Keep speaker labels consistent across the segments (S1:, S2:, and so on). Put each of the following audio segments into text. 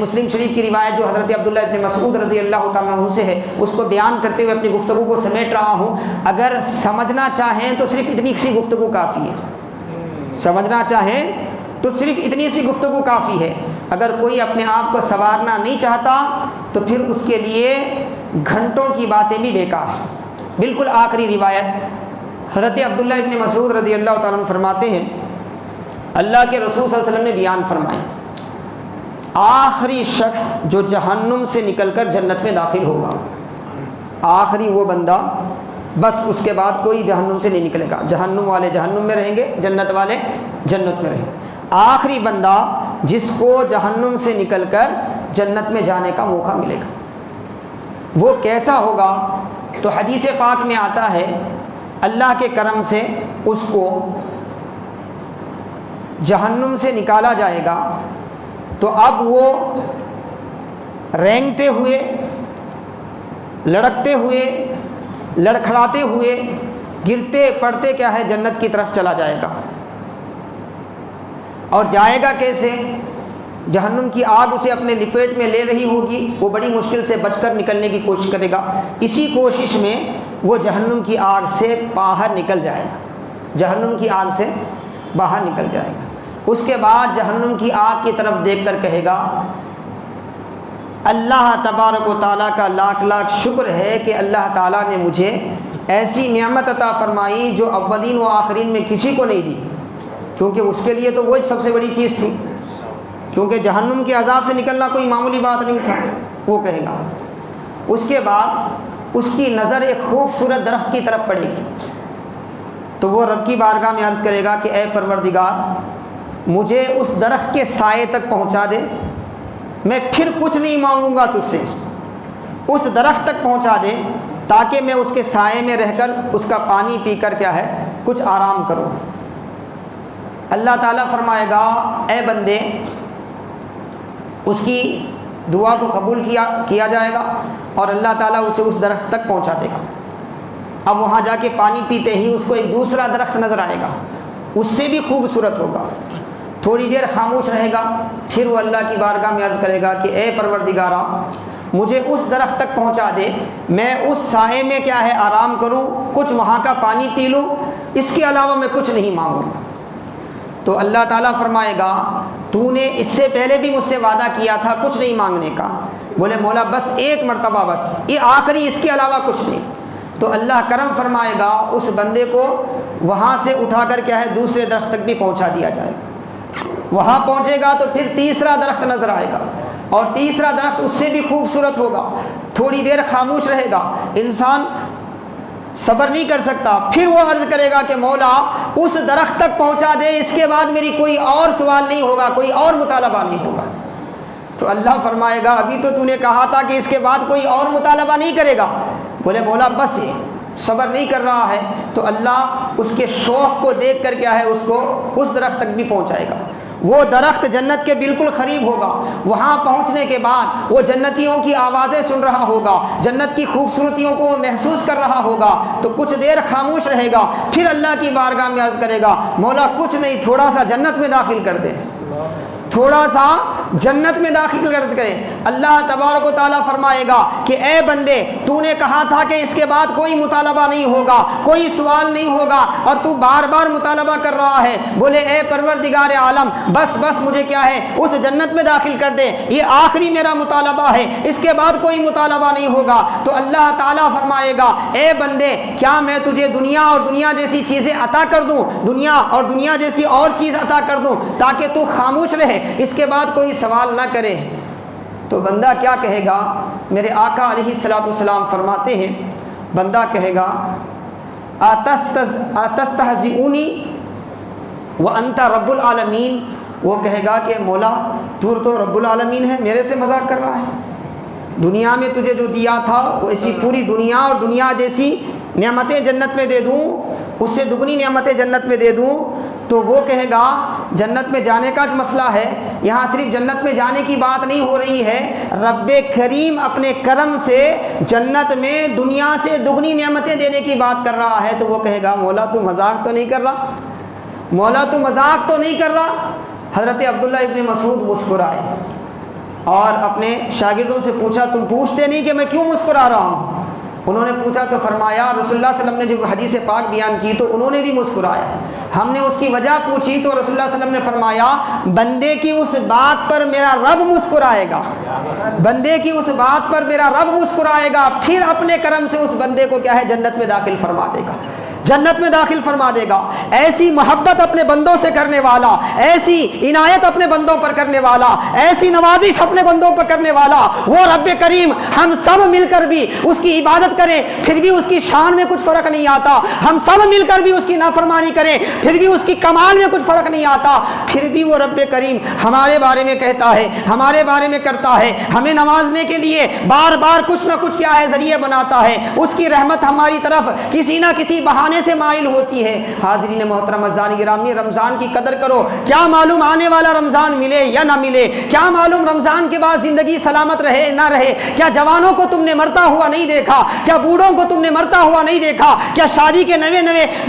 S1: مسلم شریف کی روایت جو حضرت عبداللہ ابن مسعود رضی اللہ تعالیٰ عنہ سے ہے اس کو بیان کرتے ہوئے اپنی گفتگو کو سمیٹ رہا ہوں. اگر سمجھنا چاہیں تو صرف اتنی سی گفتگو کافی ہے. سمجھنا چاہیں تو صرف اتنی سی گفتگو کافی ہے. اگر کوئی اپنے آپ کو سنوارنا نہیں چاہتا تو پھر اس کے لیے گھنٹوں کی باتیں بھی بیکار ہیں. بالکل آخری روایت حضرت عبداللہ ابن مسعود رضی اللہ تعالیٰ عنہ فرماتے ہیں اللہ کے رسول صلی اللہ علیہ وسلم نے بیان فرمائی آخری شخص جو جہنم سے نکل کر جنت میں داخل ہوگا, آخری وہ بندہ, بس اس کے بعد کوئی جہنم سے نہیں نکلے گا. جہنم والے جہنم میں رہیں گے, جنت والے جنت میں رہیں گے. آخری بندہ جس کو جہنم سے نکل کر جنت میں جانے کا موقع ملے گا وہ کیسا ہوگا؟ تو حدیث پاک میں آتا ہے اللہ کے کرم سے اس کو جہنم سے نکالا جائے گا تو اب وہ رینگتے ہوئے, لڑکتے ہوئے, لڑکھڑاتے ہوئے, گرتے پڑتے کیا ہے جنت کی طرف چلا جائے گا. اور جائے گا کیسے؟ جہنم کی آگ اسے اپنے لپیٹ میں لے رہی ہوگی, وہ بڑی مشکل سے بچ کر نکلنے کی کوشش کرے گا. اسی کوشش میں وہ جہنم کی آگ سے باہر نکل جائے گا, جہنم کی آگ سے باہر نکل جائے گا. اس کے بعد جہنم کی آگ کی طرف دیکھ کر کہے گا اللہ تبارک و تعالیٰ کا لاکھ لاکھ شکر ہے کہ اللہ تعالیٰ نے مجھے ایسی نعمت عطا فرمائی جو اولین و آخرین میں کسی کو نہیں دی, کیونکہ اس کے لیے تو وہی سب سے بڑی چیز تھی, کیونکہ جہنم کے عذاب سے نکلنا کوئی معمولی بات نہیں تھا. وہ کہے گا. اس کے بعد اس کی نظر ایک خوبصورت درخت کی طرف پڑے گی تو وہ رب کی بارگاہ میں عرض کرے گا کہ اے پروردگار مجھے اس درخت کے سائے تک پہنچا دے, میں پھر کچھ نہیں مانگوں گا تجھ سے, اس درخت تک پہنچا دے تاکہ میں اس کے سائے میں رہ کر اس کا پانی پی کر کیا ہے کچھ آرام کروں. اللہ تعالیٰ فرمائے گا اے بندے, اس کی دعا کو قبول کیا جائے گا اور اللہ تعالیٰ اسے اس درخت تک پہنچا دے گا. اب وہاں جا کے پانی پیتے ہی اس کو ایک دوسرا درخت نظر آئے گا, اس سے بھی خوبصورت ہوگا. تھوڑی دیر خاموش رہے گا, پھر وہ اللہ کی بارگاہ میں عرض کرے گا کہ اے پروردگارا مجھے اس درخت تک پہنچا دے, میں اس سائے میں کیا ہے آرام کروں, کچھ وہاں کا پانی پی لوں, اس کے علاوہ میں کچھ نہیں مانگوں گا. تو اللہ تعالیٰ فرمائے گا تو نے اس سے پہلے بھی مجھ سے وعدہ کیا تھا کچھ نہیں مانگنے کا. بولے مولا بس ایک مرتبہ, بس یہ آخری, اس کے علاوہ کچھ نہیں. تو اللہ کرم فرمائے گا اس بندے کو وہاں سے اٹھا کر کیا ہے دوسرے درخت تک بھی پہنچا دیا جائے گا. وہاں پہنچے گا تو پھر تیسرا درخت نظر آئے گا اور تیسرا درخت اس سے بھی خوبصورت ہوگا. تھوڑی دیر خاموش رہے گا, انسان صبر نہیں کر سکتا, پھر وہ عرض کرے گا کہ مولا اس درخت تک پہنچا دے, اس کے بعد میری کوئی اور سوال نہیں ہوگا, کوئی اور مطالبہ نہیں ہوگا. تو اللہ فرمائے گا ابھی تو نے کہا تھا کہ اس کے بعد کوئی اور مطالبہ نہیں کرے گا. بولے مولا بس صبر نہیں کر رہا ہے. تو اللہ اس کے شوق کو دیکھ کر کیا ہے اس کو اس درخت تک بھی پہنچائے گا. وہ درخت جنت کے بالکل قریب ہوگا. وہاں پہنچنے کے بعد وہ جنتیوں کی آوازیں سن رہا ہوگا, جنت کی خوبصورتیوں کو وہ محسوس کر رہا ہوگا. تو کچھ دیر خاموش رہے گا, پھر اللہ کی بارگاہ میں عرض کرے گا مولا کچھ نہیں, تھوڑا سا جنت میں داخل کر دے, تھوڑا سا جنت میں داخل کر دے. اللہ تبارک و تعالیٰ فرمائے گا کہ اے بندے تو نے کہا تھا کہ اس کے بعد کوئی مطالبہ نہیں ہوگا, کوئی سوال نہیں ہوگا, اور تو بار بار مطالبہ کر رہا ہے. بولے اے پروردگار عالم بس مجھے کیا ہے اس جنت میں داخل کر دے, یہ آخری میرا مطالبہ ہے, اس کے بعد کوئی مطالبہ نہیں ہوگا. تو اللہ تعالیٰ فرمائے گا اے بندے کیا میں تجھے دنیا اور دنیا جیسی چیزیں عطا کر دوں, دنیا اور دنیا جیسی اور چیز عطا کر دوں تاکہ تو خاموش رہے, اس کے بعد کوئی سوال نہ کرے. تو بندہ کیا کہے گا؟ میرے آقا علیہ الصلوۃ والسلام فرماتے ہیں بندہ کہے گا اتستہزئونی وانت رب العالمین. وہ کہے گا کہ مولا تو رب العالمین ہے, میرے سے مذاق کر رہا ہے. دنیا میں تجھے جو دیا تھا وہ ایسی پوری دنیا اور دنیا جیسی نعمتیں جنت میں دے دوں, اس سے دگنی نعمتیں جنت میں دے دوں. تو وہ کہے گا جنت میں جانے کا جو مسئلہ ہے, یہاں صرف جنت میں جانے کی بات نہیں ہو رہی ہے, رب کریم اپنے کرم سے جنت میں دنیا سے دگنی نعمتیں دینے کی بات کر رہا ہے. تو وہ کہے گا مولا تو مذاق تو نہیں کر رہا, مولا تو مذاق تو نہیں کر رہا. حضرت عبداللہ ابن مسعود مسکرائے, اور اپنے شاگردوں سے پوچھا تم پوچھتے نہیں کہ میں کیوں مسکرا رہا ہوں؟ انہوں نے پوچھا تو فرمایا رسول اللہ صلی اللہ علیہ وسلم نے جو حدیث پاک بیان کی تو انہوں نے بھی مسکرایا. ہم نے اس کی وجہ پوچھی تو رسول اللہ صلی اللہ علیہ وسلم نے فرمایا بندے کی اس بات پر میرا رب مسکرائے گا، بندے کی اس بات پر میرا رب مسکرائے گا، پھر اپنے کرم سے اس بندے کو کیا ہے جنت میں داخل فرما دے گا، جنت میں داخل فرما دے گا. ایسی محبت اپنے بندوں سے کرنے والا، ایسی عنایت اپنے بندوں پر کرنے والا، ایسی نوازش اپنے بندوں پر کرنے والا وہ رب کریم ہم سب مل کر بھی اس کی عبادت کریں پھر بھی اس کی شان میں کچھ فرق نہیں آتا، ہم سب مل کر بھی اس کی نافرمانی کریں پھر بھی اس کی کمال میں کچھ فرق نہیں آتا، پھر بھی وہ رب کریم ہمارے بارے میں کہتا ہے، ہمارے بارے میں کرتا ہے، ہمیں نوازنے کے لیے بار بار کچھ نہ کچھ کیا ہے ذریعے بناتا ہے. اس کی رحمت ہماری طرف کسی نہ کسی بہانے سے مائل ہوتی ہے. حاضرین محترم عزیزان گرامی، رمضان کی قدر کرو. کیا معلوم آنے والا رمضان ملے یا نہ ملے، کیا معلوم رمضان کے بعد زندگی سلامت رہے نہ رہے. کیا جوانوں کو تم نے مرتا ہوا نہیں دیکھا، کیا بوڑھوں کو تم نے مرتا ہوا نہیں دیکھا، کیا شادی کے نوے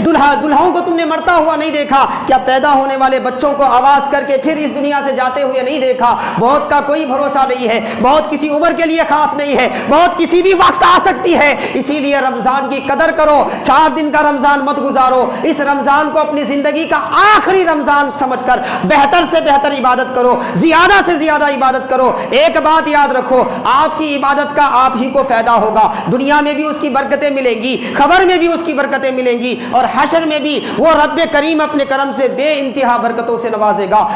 S1: دلہوں کو تم نے مرتا ہوا نہیں دیکھا، کیا پیدا ہونے والے بچوں کو آواز کر کے پھر اس دنیا سے جاتے ہوئے نہیں دیکھا. بہت کا کوئی بھروسہ نہیں ہے، بہت کسی عمر کے لیے خاص نہیں ہے، بہت کسی بھی وقت آ سکتی ہے. اسی لیے رمضان کی قدر کرو. 4 دن کا رمضان مت گزارو، اس رمضان کو اپنی زندگی کا آخری رمضان سمجھ کر بہتر سے بہتر عبادت کرو، زیادہ سے زیادہ عبادت کرو. ایک بات یاد رکھو، آپ کی عبادت کا آپ ہی کو فائدہ ہوگا. دنیا میں بھی اس کی برکتیں ملیں گی، خبر میں بھی اس کی برکتیں ملیں گی، اور حشر میں بھی وہ رب کریم اپنے کرم سے بے انتہا برکتوں سے نوازے گا.